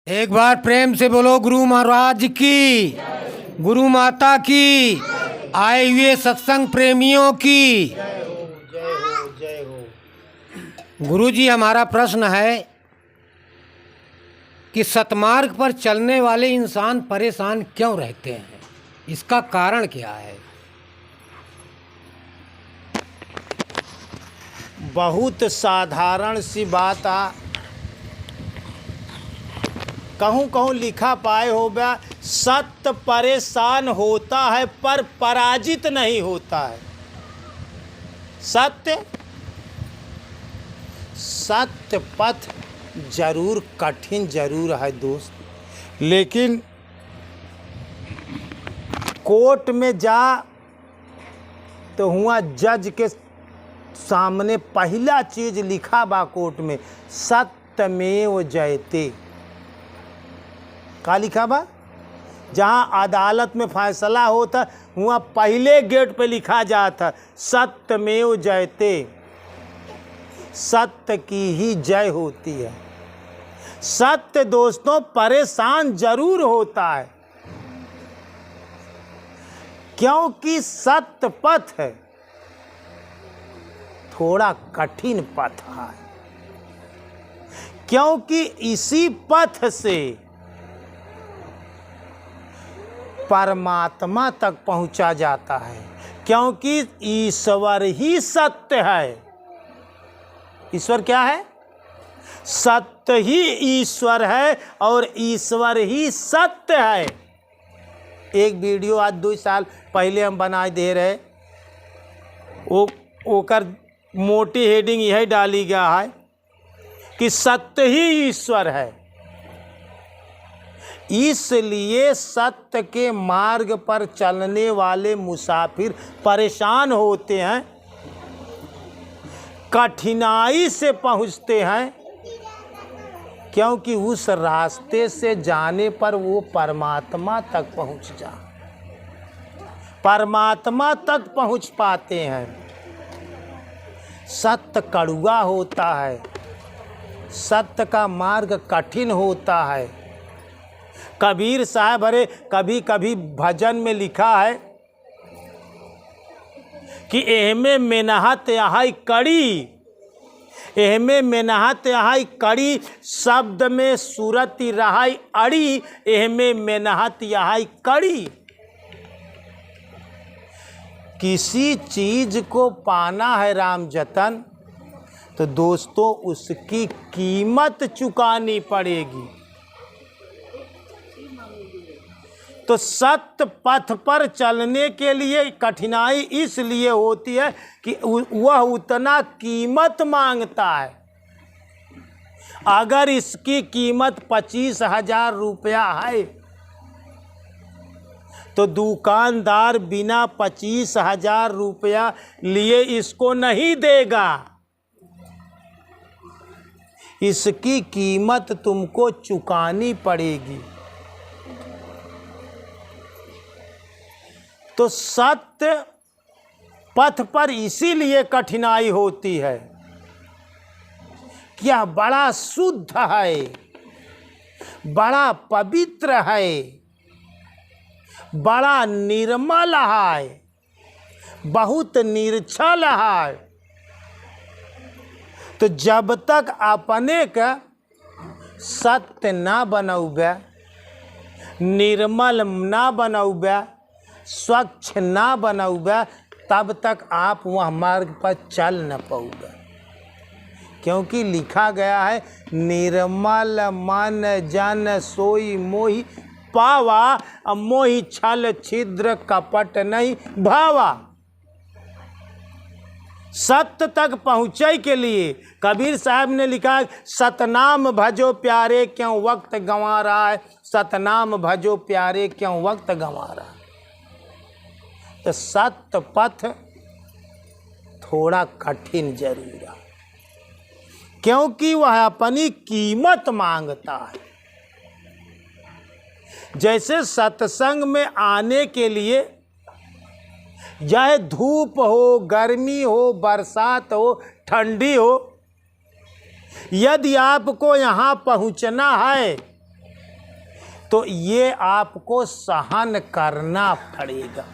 एक बार प्रेम से बोलो गुरु महाराज की, गुरु माता की, आए हुए सत्संग प्रेमियों की। जय हो जय हो जय हो। गुरु जी, हमारा प्रश्न है कि सतमार्ग पर चलने वाले इंसान परेशान क्यों रहते हैं, इसका कारण क्या है? बहुत साधारण सी बात आ, कहूँ कहूँ लिखा पाए हो गया, सत्य परेशान होता है पर पराजित नहीं होता है। सत्य पथ जरूर कठिन जरूर है दोस्त, लेकिन कोर्ट में जा तो हुआ जज के सामने पहला चीज लिखा बा कोर्ट में, सत्यमेव जयते। का लिखा बा? जहाँ अदालत में फैसला होता हुआ पहले गेट पे लिखा जाता सत्यमेव जयते, सत्य की ही जय होती है। सत्य दोस्तों परेशान जरूर होता है, क्योंकि सत्य पथ है थोड़ा कठिन पथ है, क्योंकि इसी पथ से परमात्मा तक पहुंचा जाता है, क्योंकि ईश्वर ही सत्य है। ईश्वर क्या है? सत्य ही ईश्वर है और ईश्वर ही सत्य है। एक वीडियो आज 2 साल पहले हम बना दे रहे, ओकर मोटी हेडिंग यह डाली गया है कि सत्य ही ईश्वर है। इसलिए सत्य के मार्ग पर चलने वाले मुसाफिर परेशान होते हैं, कठिनाई से पहुंचते हैं, क्योंकि उस रास्ते से जाने पर वो परमात्मा तक पहुंच परमात्मा तक पहुंच पाते हैं। सत्य कड़वा होता है, सत्य का मार्ग कठिन होता है। कबीर साहब अरे कभी कभी भजन में लिखा है कि एहमे मेहनत यहाई कड़ी, एहमे मेहनत यहाई कड़ी, शब्द में सूरत रहाई अड़ी, एहमे मेहनत यहाई कड़ी। किसी चीज को पाना है राम जतन, तो दोस्तों उसकी कीमत चुकानी पड़ेगी। तो सत्य पथ पर चलने के लिए कठिनाई इसलिए होती है कि वह उतना कीमत मांगता है। अगर इसकी कीमत 25,000 रुपया है तो दुकानदार बिना 25,000 रुपया लिए इसको नहीं देगा। इसकी कीमत तुमको चुकानी पड़ेगी। तो सत्य पथ पर इसीलिए कठिनाई होती है कि यह बड़ा शुद्ध है, बड़ा पवित्र है, बड़ा निर्मल है, बहुत निर्छल है। तो जब तक अपने का सत्य ना बनौबे, निर्मल ना बनौबे, स्वच्छ ना बनौबे, तब तक आप वह मार्ग पर चल न पाओगे। क्योंकि लिखा गया है निर्मल मन जन सोई मोहि पावा, मोहि छल छिद्र कपट नहीं भावा। सत्य तक पहुँचे के लिए कबीर साहब ने लिखा है सतनाम भजो प्यारे क्यों वक्त गंवा रहा है, सतनाम भजो प्यारे क्यों वक्त गंवा रहा है। तो सत्य पथ थोड़ा कठिन जरूर है, क्योंकि वह अपनी कीमत मांगता है। जैसे सत्संग में आने के लिए चाहे धूप हो, गर्मी हो, बरसात हो, ठंडी हो, यदि आपको यहाँ पहुँचना है तो ये आपको सहन करना पड़ेगा।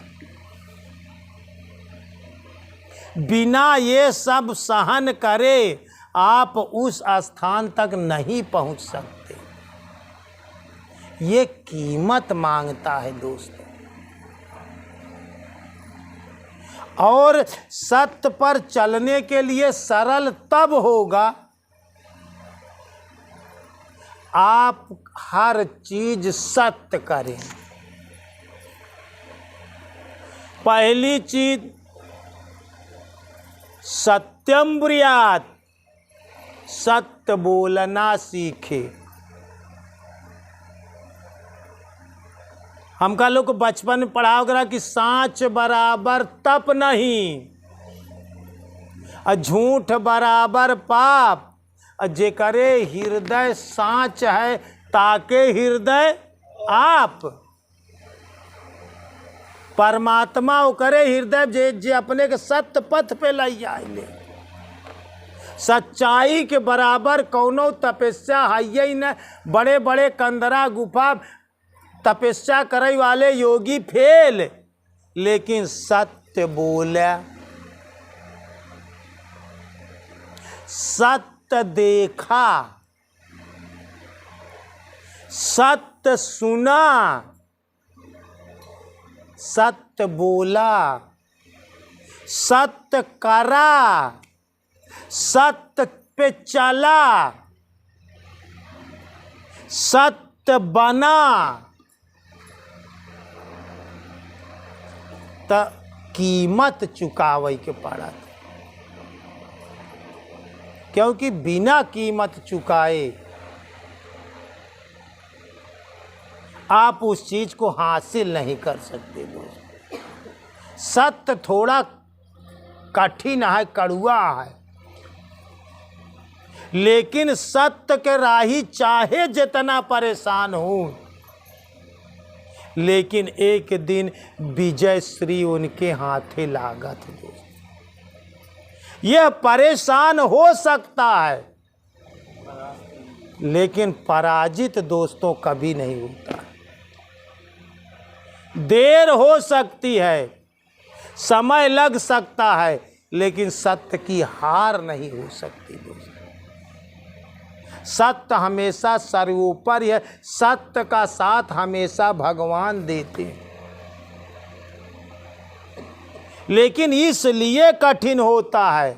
बिना ये सब सहन करे आप उस स्थान तक नहीं पहुंच सकते। ये कीमत मांगता है दोस्तों। और सत्य पर चलने के लिए सरल तब होगा आप हर चीज सत्य करें। पहली चीज सत्यम ब्रूयात, सत्य बोलना सीखे। हमका लोग को बचपन में पढ़ाओ करा कि सांच बराबर तप नहीं, झूठ बराबर पाप, जे करे हृदय सांच है ताके हृदय आप। परमात्मा वो करे हृदय जे जे अपने के सत्य पथ पे लाई आइले। सच्चाई के बराबर कौनो तपस्या है ही न। बड़े बड़े कंदरा गुफा तपस्या करे वाले योगी फेल, लेकिन सत्य बोले, सत्य देखा, सत्य सुना, सत्य बोला, सत्य करा, सत्य पे चला, सत्य बना, त कीमत चुकावे के पड़त। क्योंकि बिना कीमत चुकाए आप उस चीज को हासिल नहीं कर सकते दोस्त। सत्य थोड़ा कठिन है, कड़वा है, लेकिन सत्य के राही चाहे जितना परेशान हो, लेकिन एक दिन विजय श्री उनके हाथे लागत दोस्त। यह परेशान हो सकता है, लेकिन पराजित दोस्तों कभी नहीं होता। देर हो सकती है, समय लग सकता है, लेकिन सत्य की हार नहीं हो सकती दोस्तों। सत्य हमेशा सर्वोपरि है। सत्य का साथ हमेशा भगवान देते हैं, लेकिन इसलिए कठिन होता है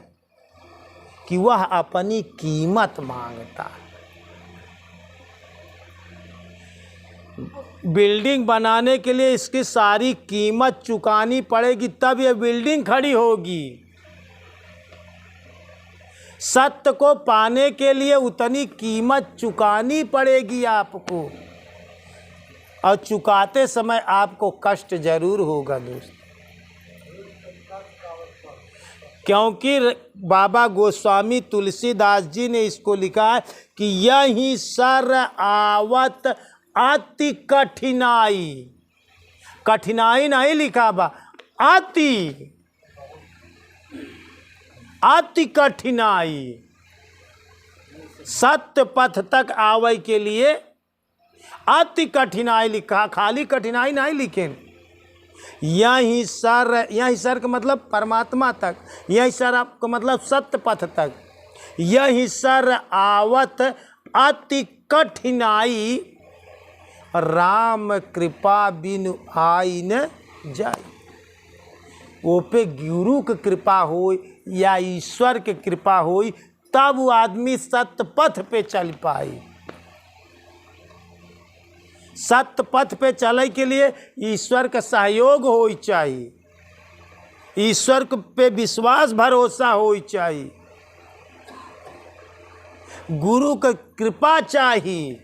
कि वह अपनी कीमत मांगता है। बिल्डिंग बनाने के लिए इसकी सारी कीमत चुकानी पड़ेगी, तब यह बिल्डिंग खड़ी होगी। सत्य को पाने के लिए उतनी कीमत चुकानी पड़ेगी आपको, और चुकाते समय आपको कष्ट जरूर होगा दोस्त। क्योंकि बाबा गोस्वामी तुलसीदास जी ने इसको लिखा है कि यही सर आवत अति कठिनाई। कठिनाई नहीं लिखा बा, अति कठिनाई। सत्य पथ तक आवे के लिए अति कठिनाई लिखा, खाली कठिनाई नहीं लिखे। यही सर का मतलब परमात्मा तक, यही सर का मतलब सत्य पथ तक। यही सर आवत अति कठिनाई, राम कृपा बिनु आई न जाए। वो पे गुरु की कृपा हो या ईश्वर की कृपा हो, तब वो आदमी सत्य पथ पे चल पाए। सत्य पथ पे चले के लिए ईश्वर का सहयोग हो चाहिए, ईश्वर पे विश्वास भरोसा हो चाहिए, गुरु का कृपा चाहिए,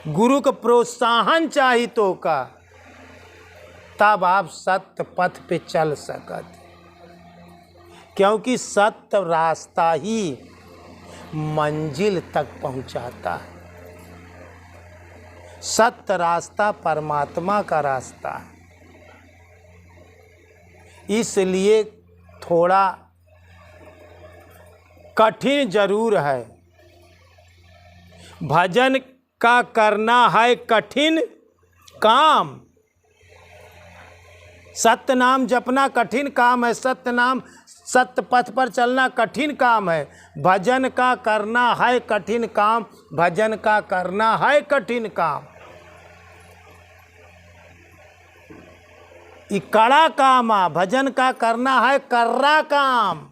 गुरु का प्रोत्साहन चाहिए तो का, तब आप सत्य पथ पे चल सकते। क्योंकि सत्य रास्ता ही मंजिल तक पहुंचाता है। सत्य रास्ता परमात्मा का रास्ता है। इसलिए थोड़ा कठिन जरूर है। भजन का करना है कठिन काम। सत्य नाम जपना कठिन काम है, सत्य नाम सत्य पथ पर चलना कठिन काम है। भजन का करना है कठिन काम, भजन का करना है कठिन काम। ये कड़ा काम आ, भजन का करना है कर्रा काम।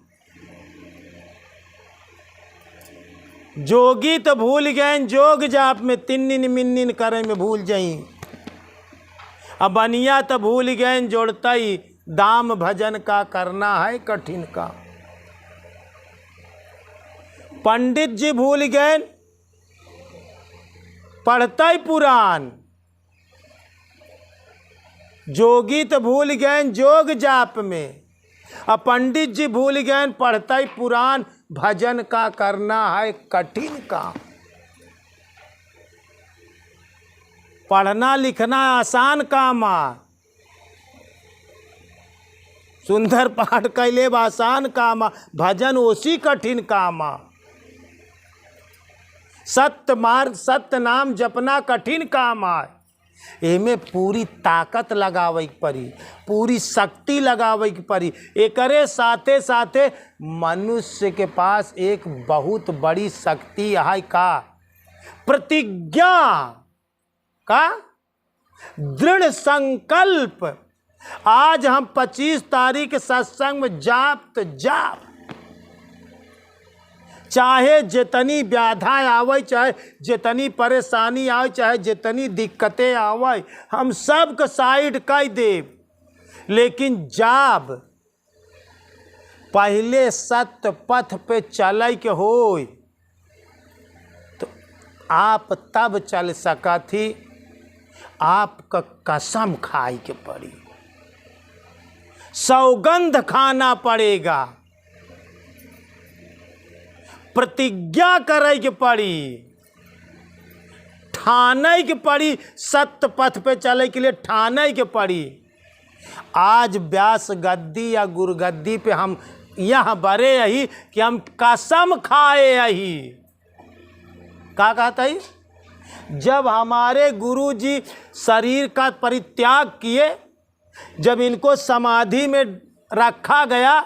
जोगी तो भूल गए जोग जाप में, तिन्निन मिन्निन करे में भूल जाई। अब बनिया तो भूल गए जोड़ता ही दाम, भजन का करना है कठिन काम। पंडित जी भूल गए पढ़ता ही पुराण, जोगी तो भूल गए जोग जाप में, अब पंडित जी भूल गए पढ़ता ही पुराण। भजन का करना है कठिन काम। पढ़ना लिखना आसान काम आ, सुंदर पाठ कैले आसान काम आ, भजन ओसी कठिन काम आ। सत्य मार्ग सत्य नाम जपना कठिन काम आ। एमे पूरी ताकत लगावे के पड़ी, पूरी शक्ति लगावे के पड़ी। एकरे साथे साथे मनुष्य के पास एक बहुत बड़ी शक्ति है का प्रतिज्ञा का दृढ़ संकल्प। आज हम 25 तारीख सत्संग में जाप तो जाप, चाहे जितनी व्याधा आवे, चाहे जितनी परेशानी आवे, चाहे जितनी दिक्कतें आवे, हम सब के साइड कर देव। लेकिन जब पहले सत्य पथ पे चले के हो तो आप तब चल सका थी। आपका कसम खाई के पड़ी, सौगंध खाना पड़ेगा, प्रतिज्ञा करे के पड़ी, ठाने के पड़ी। सत्य पथ पे चले के लिए ठाने के पड़ी। आज व्यास गद्दी या गुरु गद्दी पे हम यहाँ बरे यही कि हम कसम खाए यही। क्या कहता है? जब हमारे गुरु जी शरीर का परित्याग किए, जब इनको समाधि में रखा गया,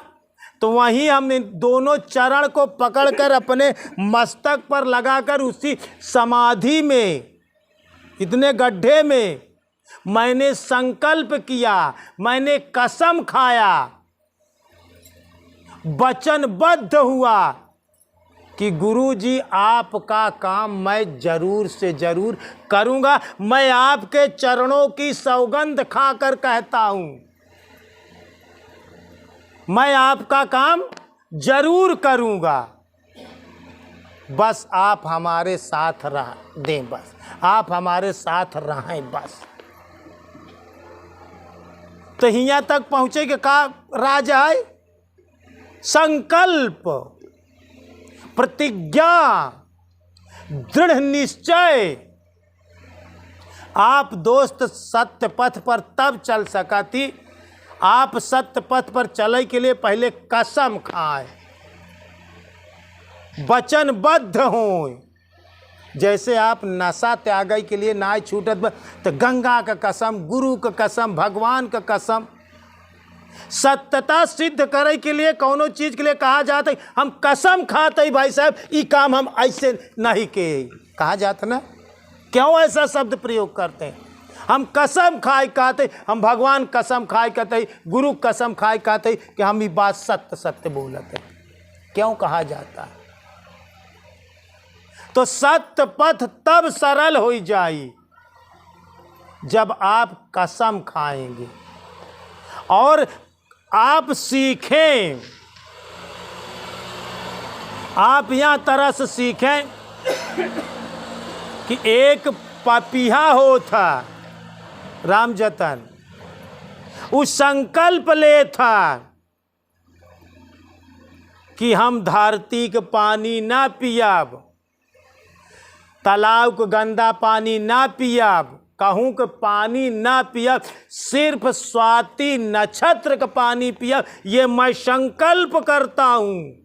तो वहीं हम इन दोनों चरण को पकड़कर अपने मस्तक पर लगाकर उसी समाधि में, इतने गड्ढे में मैंने संकल्प किया, मैंने कसम खाया, वचनबद्ध हुआ कि गुरुजी आपका काम मैं जरूर से जरूर करूंगा। मैं आपके चरणों की सौगंध खाकर कहता हूं, मैं आपका काम जरूर करूंगा। बस आप हमारे साथ रह दें, बस आप हमारे साथ रहें बस। तो यहाँ तक पहुँचे के का राज है? संकल्प, प्रतिज्ञा, दृढ़ निश्चय। आप दोस्त सत्य पथ पर तब चल सका थी, आप सत्य पथ पर चले के लिए पहले कसम खाए, वचनबद्ध हों। जैसे आप नशा त्याग के लिए ना छूटत, तो गंगा का कसम, गुरु का कसम, भगवान का कसम। सत्यता सिद्ध करे के लिए कौनो चीज के लिए कहा जाता है हम कसम खाते ही भाई साहब, ये काम हम ऐसे नहीं के कहा जाता ना। क्यों ऐसा शब्द प्रयोग करते हैं? हम कसम खाए कहते, हम भगवान कसम खाए कहते, गुरु कसम खाए कहते कि हम ये बात सत्य सत्य बोलते। क्यों कहा जाता है? तो सत्य पथ तब सरल हो जाए जब आप कसम खाएंगे और आप सीखें। आप यह तरह से सीखें कि एक पपीहा हो था राम जतन, उस संकल्प ले था कि हम धरती के पानी ना पियाब, तालाब के गंदा पानी ना पियाब, कहूँ के पानी ना पियाब, सिर्फ स्वाति नक्षत्र का पानी पियाब, ये मैं संकल्प करता हूँ।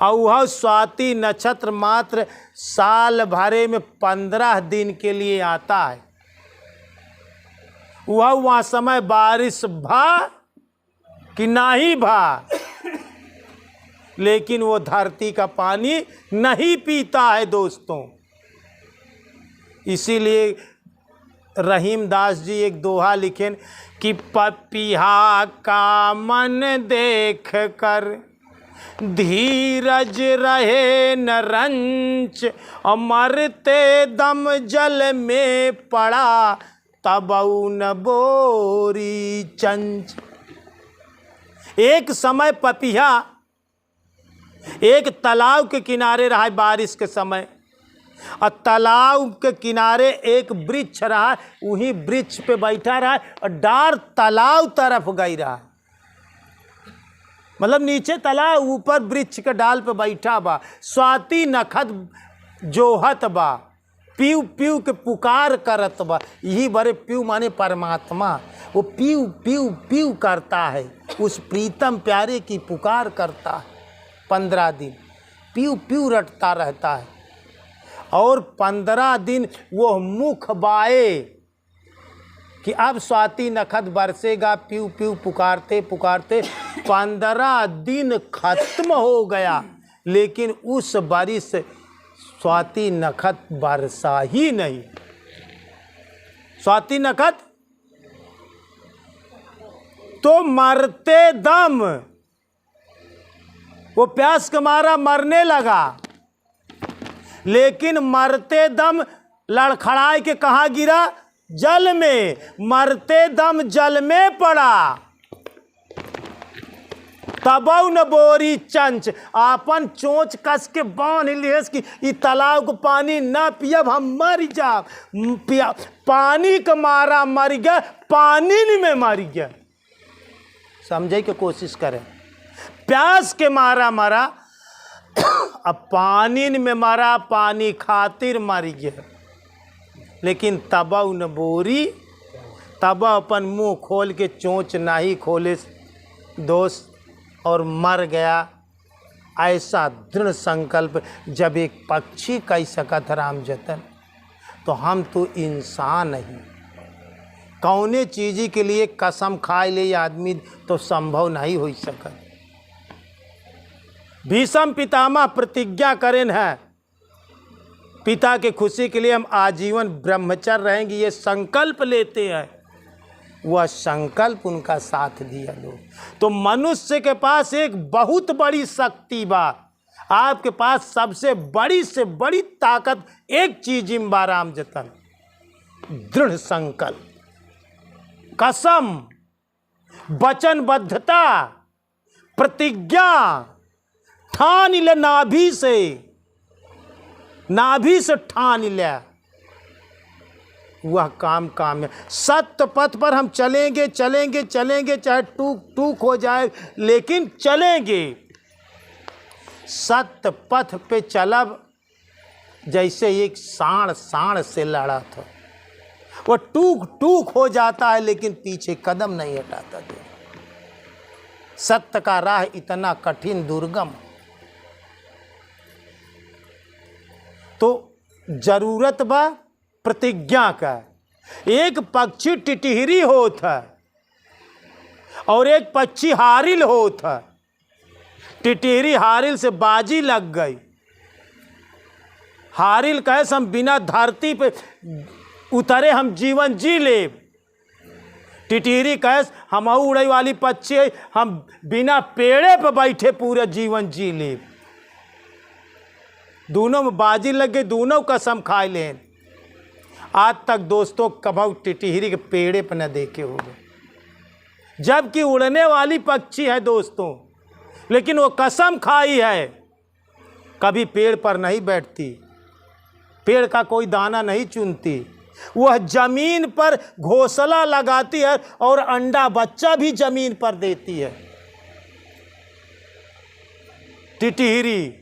और वह स्वाति नक्षत्र मात्र साल भरे में 15 दिन के लिए आता है। वह समय बारिश भा कि नहीं भा, लेकिन वो धरती का पानी नहीं पीता है दोस्तों। इसीलिए रहीम दास जी एक दोहा लिखे कि पपिहा का मन देख कर धीरज रहे न रंच, और मरते दम जल में पड़ा तब न बोरी चंच। एक समय पपिहा एक तालाब के किनारे रहा बारिश के समय, और तालाब के किनारे एक वृक्ष रहा, वही वृक्ष पे बैठा रहा और डार तालाब तरफ गई रहा। मतलब नीचे तालाब, ऊपर वृक्ष के डाल पे बैठा बा। स्वाति नखत जोहत बा, पीव पीव के पुकार करत बा। यही बड़े पीव माने परमात्मा, वो पीव पीव पीव करता है, उस प्रीतम प्यारे की पुकार करता है। 15 दिन पीव पीव रटता रहता है, और 15 दिन वो मुख बाए कि अब स्वाति नखत बरसेगा। पीव पीव पुकारते पुकारते 15 दिन खत्म हो गया, लेकिन उस बारिश स्वाति नखत बरसा ही नहीं। स्वाति नखत तो मरते दम वो प्यास के मारा मरने लगा, लेकिन मरते दम लड़खड़ाए के कहाँ गिरा? जल में। मरते दम जल में पड़ा, तबौ न बोरी चंच। आपन चोंच कस के बांध लियस कि ई तालाब को पानी ना पियब हम मर जाब। पानी का मारा मर गया, पानी में मर गया। समझे के कोशिश करें। प्यास के मारा मरा, अब पानी में मरा, पानी खातिर मर गया। लेकिन तबौ न बोरी, तब अपन मुंह खोल के चोंच नहीं खोले दोस्त, और मर गया। ऐसा दृढ़ संकल्प जब एक पक्षी कह सकत राम जतन, तो हम तो इंसान नहीं। कौने चीज़ के लिए कसम खाए ले आदमी तो संभव नहीं हो सकत। भीष्म पितामह प्रतिज्ञा करें है, पिता के खुशी के लिए हम आजीवन ब्रह्मचर्य रहेंगे, ये संकल्प लेते हैं। वह संकल्प उनका साथ दिया लोग। तो मनुष्य के पास एक बहुत बड़ी शक्ति बा। आपके पास सबसे बड़ी से बड़ी ताकत एक चीज बा राम जतन, दृढ़ संकल्प, कसम, वचनबद्धता, प्रतिज्ञा। ठान ले नाभि से ठान ले, वह काम है। सत्य पथ पर हम चलेंगे चलेंगे चलेंगे, चाहे टूक टूक हो जाए, लेकिन चलेंगे। सत्य पथ पे चलब जैसे एक सांड से लड़ा था। वह टूक टूक हो जाता है, लेकिन पीछे कदम नहीं हटाता। सत्य का राह इतना कठिन दुर्गम, तो जरूरत बा प्रतिज्ञा का। एक पक्षी टिटहरी होता और एक पक्षी हारिल होता। टिटहरी हारिल से बाजी लग गई। हारिल कहे हम बिना धरती पे उतरे हम जीवन जी ले। टिटहरी कहे हम उड़े वाली पक्षी है, हम बिना पेड़े पे बैठे पूरा जीवन जी ले। दोनों में बाजी लग गई, दोनों कसम खाए लें। आज तक दोस्तों कभी टिटहरी के पेड़े पर न देखे होंगे, जबकि उड़ने वाली पक्षी है दोस्तों, लेकिन वो कसम खाई है कभी पेड़ पर नहीं बैठती, पेड़ का कोई दाना नहीं चुनती। वह जमीन पर घोंसला लगाती है और अंडा बच्चा भी जमीन पर देती है टिटहरी।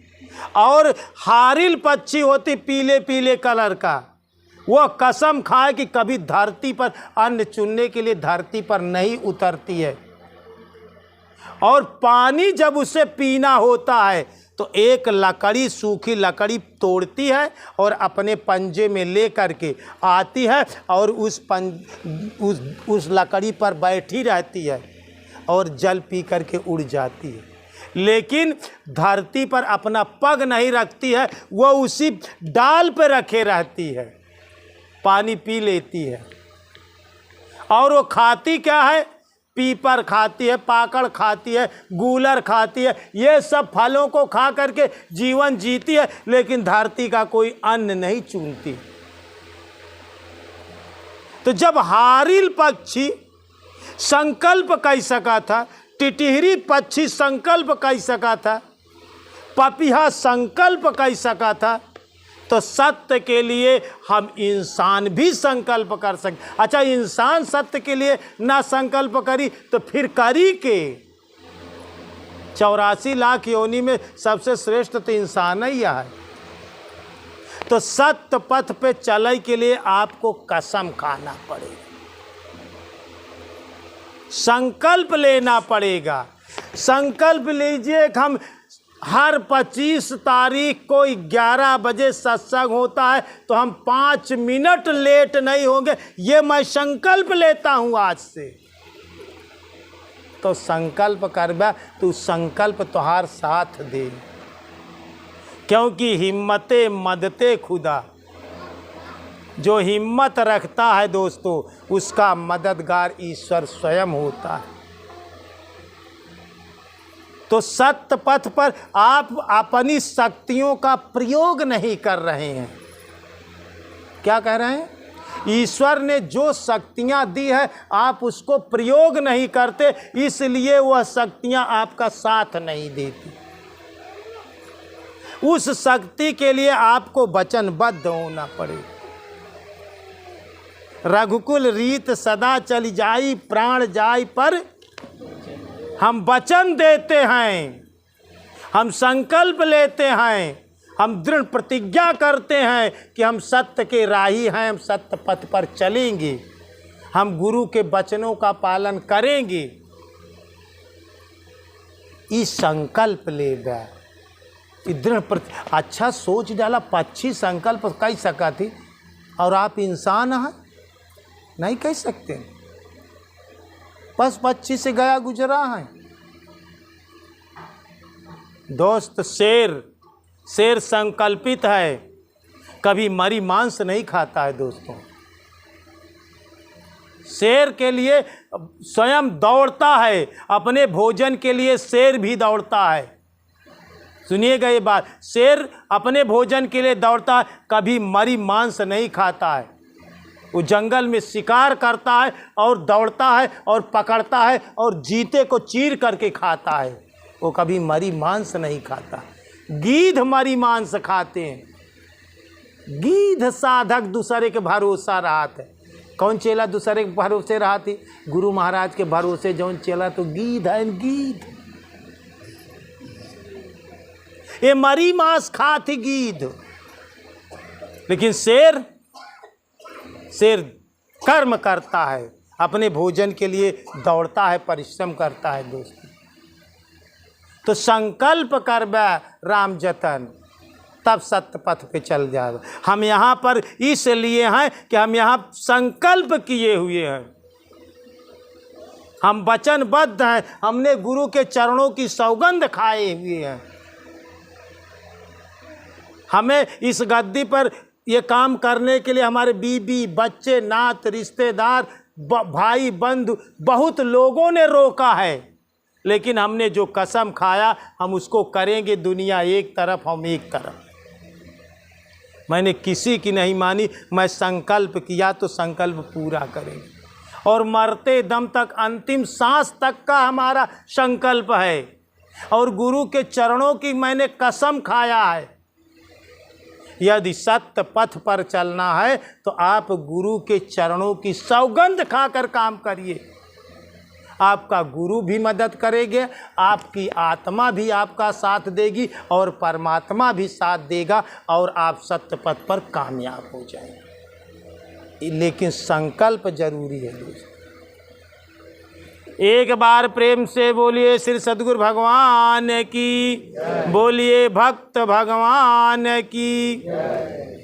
और हारिल पक्षी होती पीले पीले कलर का, वह कसम खाए कि कभी धरती पर अन्न चुनने के लिए धरती पर नहीं उतरती है। और पानी जब उसे पीना होता है तो एक लकड़ी, सूखी लकड़ी तोड़ती है और अपने पंजे में ले करके आती है और उस लकड़ी पर बैठी रहती है और जल पी करके उड़ जाती है। लेकिन धरती पर अपना पग नहीं रखती है, वो उसी डाल पर रखे रहती है, पानी पी लेती है। और वो खाती क्या है? पीपर खाती है, पाकड़ खाती है, गूलर खाती है, ये सब फलों को खा करके जीवन जीती है, लेकिन धरती का कोई अन्न नहीं चुनती। तो जब हारिल पक्षी संकल्प कर सका था, टिटहरी पक्षी संकल्प कर सका था, पपीहा संकल्प कर सका था, तो सत्य के लिए हम इंसान भी संकल्प कर सकते। अच्छा, इंसान सत्य के लिए ना संकल्प करी तो फिर करी के? 84 लाख योनि में सबसे श्रेष्ठ तो इंसान ही है। तो सत्य पथ पे चलने के लिए आपको कसम खाना पड़ेगा, संकल्प लेना पड़ेगा। संकल्प लीजिए कि हम हर 25 तारीख को 11 बजे सत्संग होता है तो हम 5 मिनट लेट नहीं होंगे, ये मैं संकल्प लेता हूं आज से। तो संकल्प करबा तू संकल्प तुहार साथ दे, क्योंकि हिम्मते मदते खुदा। जो हिम्मत रखता है दोस्तों, उसका मददगार ईश्वर स्वयं होता है। तो सत्य पथ पर आप अपनी शक्तियों का प्रयोग नहीं कर रहे हैं। क्या कह रहे हैं? ईश्वर ने जो शक्तियां दी है आप उसको प्रयोग नहीं करते, इसलिए वह शक्तियां आपका साथ नहीं देती। उस शक्ति के लिए आपको वचनबद्ध होना पड़ेगा। रघुकुल रीत सदा चली जाई, प्राण जाई पर हम वचन देते हैं, हम संकल्प लेते हैं, हम दृढ़ प्रतिज्ञा करते हैं कि हम सत्य के राही हैं, हम सत्य पथ पर चलेंगे, हम गुरु के वचनों का पालन करेंगे। इस संकल्प लेगा, दृढ़ अच्छा सोच डाला। पक्षी संकल्प कह सका थी और आप इंसान हैं, नहीं कह सकते। बस पक्षी से गया गुजरा है। दोस्त, शेर संकल्पित है, कभी मरी मांस नहीं खाता है दोस्तों। शेर के लिए स्वयं दौड़ता है, अपने भोजन के लिए शेर भी दौड़ता है। सुनिएगा ये बात, शेर अपने भोजन के लिए दौड़ता है, कभी मरी मांस नहीं खाता है। वो जंगल में शिकार करता है और दौड़ता है और पकड़ता है और जीते को चीर करके खाता है। वो कभी मरी मांस नहीं खाता। गीध मरी मांस खाते हैं। गीध साधक दूसरे के भरोसा रहते है। कौन चेला दूसरे के भरोसे रहती? गुरु महाराज के भरोसे जौन चेला तो गीध है। गीध ये मरी मांस खाती गीध। लेकिन शेर कर्म करता है, अपने भोजन के लिए दौड़ता है, परिश्रम करता है दोस्तों। तो संकल्प करबा राम जतन, तब सत्य पथ पे चल जाएगा। हम यहाँ पर इसलिए हैं कि हम यहाँ संकल्प किए हुए हैं, हम वचनबद्ध हैं, हमने गुरु के चरणों की सौगंध खाए हुए हैं। हमें इस गद्दी पर ये काम करने के लिए हमारे बीबी, बच्चे, नात, रिश्तेदार, भाई, बंधु, बहुत लोगों ने रोका है, लेकिन हमने जो कसम खाया हम उसको करेंगे। दुनिया एक तरफ, हम एक तरफ। मैंने किसी की नहीं मानी, मैं संकल्प किया तो संकल्प पूरा करेंगे। और मरते दम तक, अंतिम सांस तक का हमारा संकल्प है। और गुरु के चरणों की मैंने कसम खाया है। यदि सत्य पथ पर चलना है तो आप गुरु के चरणों की सौगंध खाकर काम करिए। आपका गुरु भी मदद करेंगे, आपकी आत्मा भी आपका साथ देगी और परमात्मा भी साथ देगा और आप सत्य पथ पर कामयाब हो जाएंगे। लेकिन संकल्प जरूरी है दोस्तों। एक बार प्रेम से बोलिए श्री सद्गुरु भगवान की, बोलिए भक्त भगवान की।